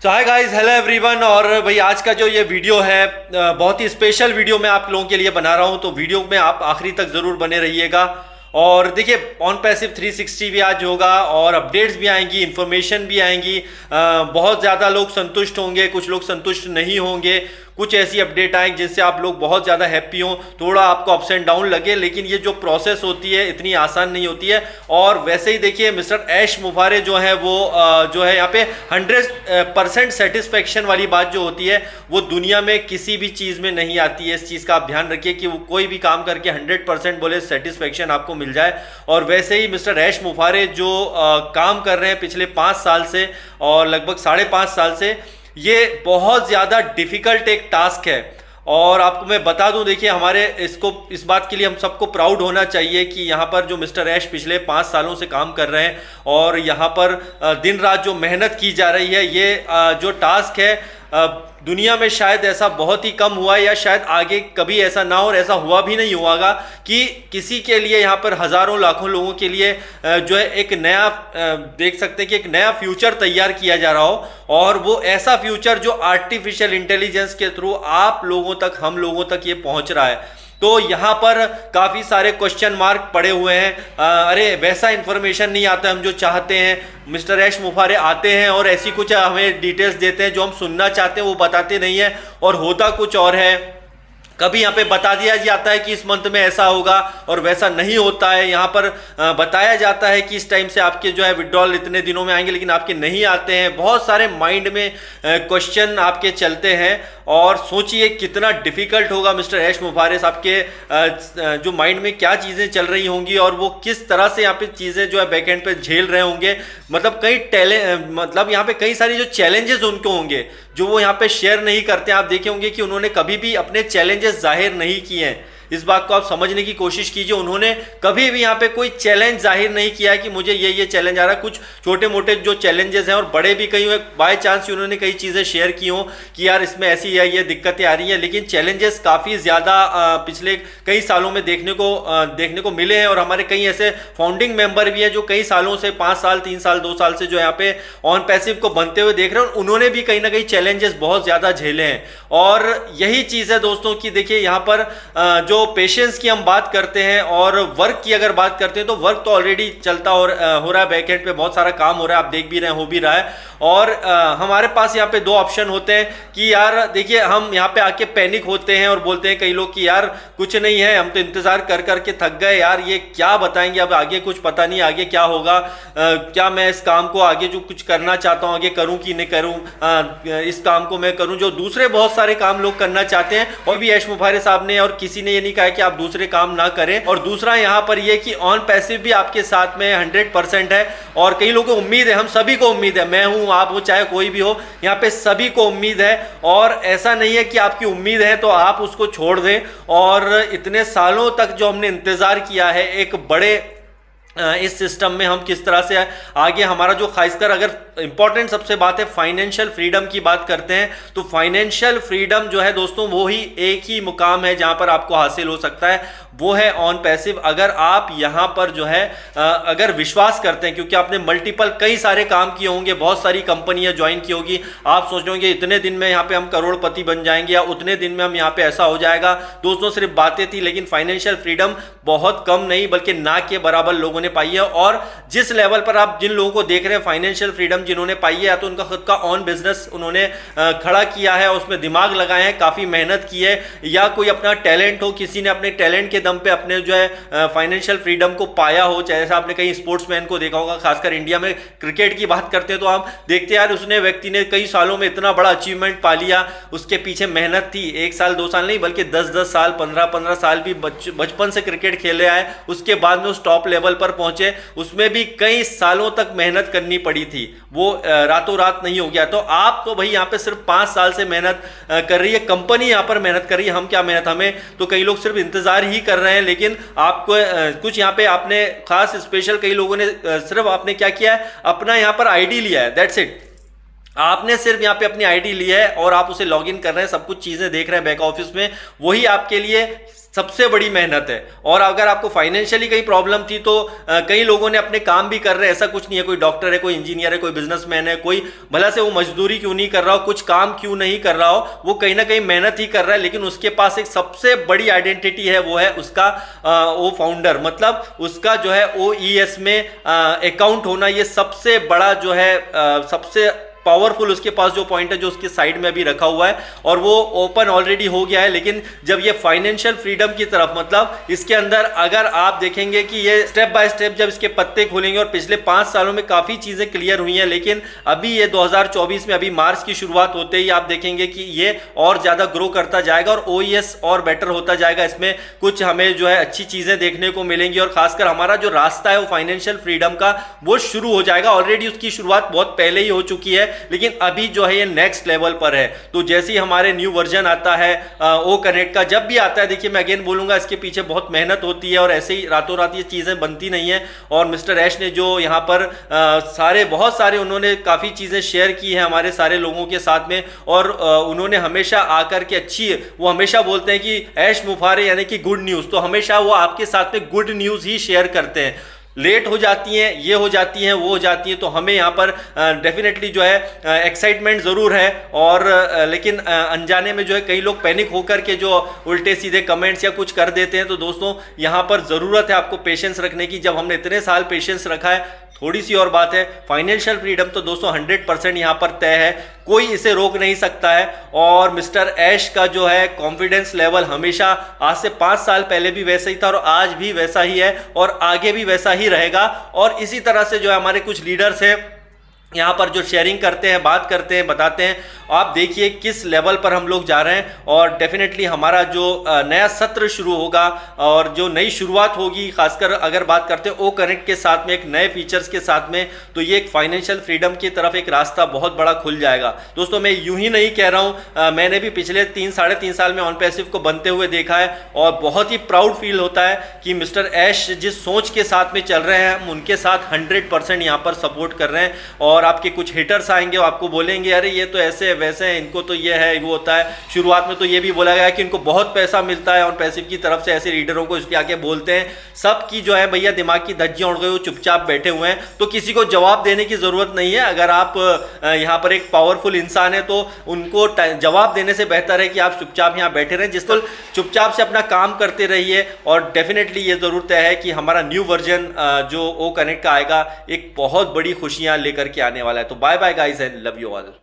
तो hi guys, hello everyone. और भाई आज का जो ये वीडियो है बहुत ही स्पेशल वीडियो मैं आप लोगों के लिए बना रहा हूँ, तो वीडियो में आप आखिरी तक ज़रूर बने रहिएगा। और देखिए ऑन पैसिव 360 भी आज होगा और अपडेट्स भी आएंगी, इन्फॉर्मेशन भी आएंगी। बहुत ज़्यादा लोग संतुष्ट होंगे, कुछ लोग संतुष्ट नहीं होंगे। कुछ ऐसी अपडेट आएंगी जिनसे आप लोग बहुत ज़्यादा हैप्पी हों, थोड़ा आपको अप्स एंड डाउन लगे, लेकिन ये जो प्रोसेस होती है इतनी आसान नहीं होती है। और वैसे ही देखिए मिस्टर ऐश मुफारे जो है वो जो है यहाँ पे 100% सेटिस्फेक्शन वाली बात जो होती है वो दुनिया में किसी भी चीज़ में नहीं आती है। इस चीज़ का आप ध्यान रखिए कि वो कोई भी काम करके 100% बोले सेटिस्फेक्शन आपको मिल जाए। और वैसे ही मिस्टर ऐश मुफारे जो काम कर रहे हैं पिछले 5 साल से और लगभग 5.5 साल से, ये बहुत ज़्यादा डिफ़िकल्ट एक टास्क है। और आपको मैं बता दूं, देखिए हमारे इस बात के लिए हम सबको प्राउड होना चाहिए कि यहाँ पर जो मिस्टर ऐश पिछले 5 सालों से काम कर रहे हैं और यहाँ पर दिन रात जो मेहनत की जा रही है, ये जो टास्क है दुनिया में शायद ऐसा बहुत ही कम हुआ है या शायद आगे कभी ऐसा ना हो और ऐसा हुआ भी नहीं होगा कि किसी के लिए यहाँ पर हज़ारों लाखों लोगों के लिए जो है एक नया देख सकते हैं कि एक नया फ्यूचर तैयार किया जा रहा हो। और वो ऐसा फ्यूचर जो आर्टिफिशियल इंटेलिजेंस के थ्रू आप लोगों तक, हम लोगों तक ये पहुँच रहा है। तो यहाँ पर काफ़ी सारे क्वेश्चन मार्क पड़े हुए हैं। अरे वैसा इन्फॉर्मेशन नहीं आता हम जो चाहते हैं। मिस्टर ऐश मुफारे आते हैं और ऐसी कुछ हमें डिटेल्स देते हैं जो हम सुनना चाहते हैं, वो बताते नहीं है और होता कुछ और है। कभी यहाँ पे बता दिया जाता है कि इस मंथ में ऐसा होगा और वैसा नहीं होता है। यहाँ पर बताया जाता है कि इस टाइम से आपके जो है विड्रॉल इतने दिनों में आएंगे, लेकिन आपके नहीं आते हैं। बहुत सारे माइंड में क्वेश्चन आपके चलते हैं और सोचिए कितना डिफ़िकल्ट होगा मिस्टर ऐश मुफारे साहब के जो माइंड में क्या चीज़ें चल रही होंगी और वो किस तरह से यहाँ पे चीज़ें जो है बैकएंड पे झेल रहे होंगे। मतलब यहाँ पे कई सारी जो चैलेंजेस उनको होंगे जो वो यहाँ पे शेयर नहीं करते। आप देखे होंगे कि उन्होंने कभी भी अपने चैलेंजेस जाहिर नहीं किए हैं। इस बात को आप समझने की कोशिश कीजिए। उन्होंने कभी भी यहाँ पे कोई चैलेंज जाहिर नहीं किया है कि मुझे ये चैलेंज आ रहा है। कुछ छोटे मोटे जो चैलेंजेस हैं और बड़े भी कई हुए, बाय चांस उन्होंने कई चीज़ें शेयर की हों कि यार इसमें ऐसी ये दिक्कतें आ रही हैं, लेकिन चैलेंजेस काफ़ी ज़्यादा पिछले कई सालों में देखने को मिले हैं। और हमारे कई ऐसे फाउंडिंग मेंबर भी हैं जो कई सालों से 5 साल 3 साल 2 साल से जो यहाँ पे ऑन पैसिव को बनते हुए देख रहे हैं। उन्होंने भी कहीं ना कहीं चैलेंजेस बहुत ज़्यादा झेले हैं। और यही चीज़ है दोस्तों कि देखिए यहाँ पर जो पेशेंस की हम बात करते हैं और वर्क की अगर बात करते हैं तो वर्क तो ऑलरेडी चलता हो रहा है। बैकएंड पे बहुत सारा काम हो रहा है, आप देख भी रहे हैं, हो भी रहा है। और हमारे पास यहाँ पे 2 ऑप्शन होते हैं कि यार देखिए हम यहाँ पे आके पैनिक होते हैं और बोलते हैं कई लोग कि यार कुछ नहीं है, हम तो इंतज़ार कर करके थक गए यार, ये क्या बताएंगे, अब आगे कुछ पता नहीं आगे क्या होगा। क्या मैं इस काम को आगे जो कुछ करना चाहता हूँ आगे करूँ कि नहीं करूँ, इस काम को मैं करूँ जो दूसरे बहुत सारे काम लोग करना चाहते हैं। और भी ऐश मुफारे साहब ने और किसी ने ये नहीं कहा कि आप दूसरे काम ना करें। और दूसरा यहाँ पर ये कि ऑन पैसिव भी आपके साथ में 100% है। और कई लोगों को उम्मीद है, हम सभी को उम्मीद है, मैं हूँ आप हो चाहे कोई भी हो, यहाँ पे सभी को उम्मीद है। और ऐसा नहीं है कि आपकी उम्मीद है तो आप उसको छोड़ दें। और इतने सालों तक जो हमने इंतजार किया है एक बड़े इस सिस्टम में हम किस तरह से आगे हमारा जो खासकर अगर इंपॉर्टेंट सबसे बात है फाइनेंशियल फ्रीडम की बात करते हैं तो फाइनेंशियल फ्रीडम जो है दोस्तों वो ही एक ही मुकाम है जहां पर आपको हासिल हो सकता है, वो है ऑन पैसिव। अगर आप यहां पर जो है अगर विश्वास करते हैं, क्योंकि आपने मल्टीपल कई सारे काम किए होंगे, बहुत सारी कंपनियां ज्वाइन की होगी, आप सोच रहे होंगे इतने दिन में यहाँ पे हम करोड़पति बन जाएंगे या उतने दिन में हम यहाँ पे ऐसा हो जाएगा। दोस्तों सिर्फ बातें थी, लेकिन फाइनेंशियल फ्रीडम बहुत कम नहीं बल्कि ना के बराबर लोगों ने पाई है। और जिस लेवल पर आप जिन लोगों को देख रहे हैं फाइनेंशियल फ्रीडम जिन्होंने पाई है, या तो उनका खुद का ऑन बिजनेस उन्होंने खड़ा किया है, उसमें दिमाग लगाए हैं, काफ़ी मेहनत की है, या कोई अपना टैलेंट हो, किसी ने अपने टैलेंट के दम पे अपने जो है फाइनेंशियल फ्रीडम को पाया हो। जैसे आपने कई स्पोर्ट्समैन को देखा होगा, खासकर इंडिया में क्रिकेट की बात करते हैं तो हम देखते हैं यार उसने व्यक्ति ने कई सालों में इतना बड़ा अचीवमेंट पा लिया, उसके पीछे मेहनत थी। 1 साल 2 साल नहीं बल्कि 10-10 साल 15-15 साल भी बचपन से क्रिकेट खेले आए, उसके बाद में उस टॉप लेवल पर पहुंचे, उसमें भी कई सालों तक मेहनत करनी पड़ी थी, वो रातों रात नहीं हो गया। तो आप तो भाई यहाँ पे सिर्फ 5 साल से मेहनत कर रही है, कंपनी यहाँ पर मेहनत कर रही है, हम क्या मेहनत, हमें तो कई लोग सिर्फ इंतजार ही कर रहे हैं। लेकिन आपको कुछ यहाँ पे आपने खास स्पेशल कई लोगों ने सिर्फ आपने क्या किया है, अपना यहाँ पर आईडी लिया है, दैट्स इट। आपने सिर्फ यहाँ पे अपनी आईडी ली है और आप उसे लॉगिन कर रहे हैं, सब कुछ चीज़ें देख रहे हैं बैक ऑफिस में, वही आपके लिए सबसे बड़ी मेहनत है। और अगर आपको फाइनेंशियली कहीं प्रॉब्लम थी तो कई लोगों ने अपने काम भी कर रहे हैं, ऐसा कुछ नहीं है, कोई डॉक्टर है, कोई इंजीनियर है, कोई बिजनेसमैन है, कोई भला से वो मजदूरी क्यों नहीं कर रहा हो, कुछ काम क्यों नहीं कर रहा हो, वो कहीं ना कहीं मेहनत ही कर रहा है, लेकिन उसके पास एक सबसे बड़ी आइडेंटिटी है, वो है उसका वो फाउंडर, मतलब उसका जो है OES में अकाउंट होना, ये सबसे बड़ा जो है सबसे पावरफुल उसके पास जो पॉइंट है, जो उसके साइड में अभी रखा हुआ है, और वो ओपन ऑलरेडी हो गया है। लेकिन जब ये फाइनेंशियल फ्रीडम की तरफ, मतलब इसके अंदर अगर आप देखेंगे कि ये स्टेप बाय स्टेप जब इसके पत्ते खोलेंगे, और पिछले 5 सालों में काफ़ी चीज़ें क्लियर हुई हैं, लेकिन अभी ये 2024 में अभी मार्च की शुरुआत होते ही आप देखेंगे कि ये और ज़्यादा ग्रो करता जाएगा और OES और बेटर होता जाएगा। इसमें कुछ हमें जो है अच्छी चीज़ें देखने को मिलेंगी, और खासकर हमारा जो रास्ता है वो फाइनेंशियल फ्रीडम का, वो शुरू हो जाएगा। ऑलरेडी उसकी शुरुआत बहुत पहले ही हो चुकी है, लेकिन अभी जो है ये नेक्स्ट लेवल पर है। तो जैसे ही हमारे न्यू वर्जन आता है ओ कनेक्ट का, जब भी आता है, देखिए मैं अगेन बोलूंगा, इसके पीछे बहुत मेहनत होती है, और ऐसे ही रातों रात ये चीज़ें बनती नहीं है। और मिस्टर ऐश ने जो यहाँ पर बहुत सारे उन्होंने काफ़ी चीज़ें शेयर की हैं हमारे सारे लोगों के साथ में, और उन्होंने हमेशा आकर के वो हमेशा बोलते हैं कि ऐश मुफारे यानी कि गुड न्यूज़, तो हमेशा वो आपके साथ में गुड न्यूज़ ही शेयर करते हैं। लेट हो जाती हैं, ये हो जाती हैं, वो हो जाती हैं, तो हमें यहाँ पर डेफिनेटली जो है एक्साइटमेंट ज़रूर है, और लेकिन अनजाने में जो है कई लोग पैनिक होकर के जो उल्टे सीधे कमेंट्स या कुछ कर देते हैं। तो दोस्तों यहाँ पर ज़रूरत है आपको पेशेंस रखने की। जब हमने इतने साल पेशेंस रखा है, थोड़ी सी और बात है, फाइनेंशियल फ्रीडम तो दोस्तों 100% यहाँ पर तय है, कोई इसे रोक नहीं सकता है। और मिस्टर ऐश का जो है कॉन्फिडेंस लेवल हमेशा आज से 5 साल पहले भी वैसा ही था, और आज भी वैसा ही है, और आगे भी वैसा ही रहेगा। और इसी तरह से जो है हमारे कुछ लीडर्स हैं यहाँ पर जो शेयरिंग करते हैं, बात करते हैं, बताते हैं, आप देखिए किस लेवल पर हम लोग जा रहे हैं। और डेफिनेटली हमारा जो नया सत्र शुरू होगा और जो नई शुरुआत होगी, खासकर अगर बात करते हैं ओ कनेक्ट के साथ में, एक नए फीचर्स के साथ में, तो ये एक फाइनेंशियल फ्रीडम की तरफ एक रास्ता बहुत बड़ा खुल जाएगा। दोस्तों मैं यूं ही नहीं कह रहा हूँ, मैंने भी पिछले 3-3.5 साल में ऑन पैसिव को बनते हुए देखा है, और बहुत ही प्राउड फील होता है कि मिस्टर ऐश जिस सोच के साथ में चल रहे हैं, हम उनके साथ 100% यहाँ पर सपोर्ट कर रहे हैं। और आपके कुछ हेटर्स आएंगे, वो आपको बोलेंगे अरे ये तो ऐसे वैसे हैं, इनको तो ये है वो होता है। शुरुआत में तो ये भी बोला गया कि इनको बहुत पैसा मिलता है ऑन पैसिव की तरफ से, ऐसे लीडरों को इसलिए आके बोलते हैं। सब की जो है भैया दिमाग की धज्जियां उड़ गई, वो चुपचाप बैठे हुए हैं, तो किसी को जवाब देने की जरूरत नहीं है। अगर आप यहाँ पर एक पावरफुल इंसान है तो उनको जवाब देने से बेहतर है कि आप चुपचाप यहाँ बैठे रहें, जिसको चुपचाप से अपना काम करते रहिए। और डेफिनेटली ये जरूर तय है कि हमारा न्यू वर्जन जो ओ कनेक्ट का आएगा, एक बहुत बड़ी खुशियां लेकर के आने वाला है। तो bye bye guys and love you all.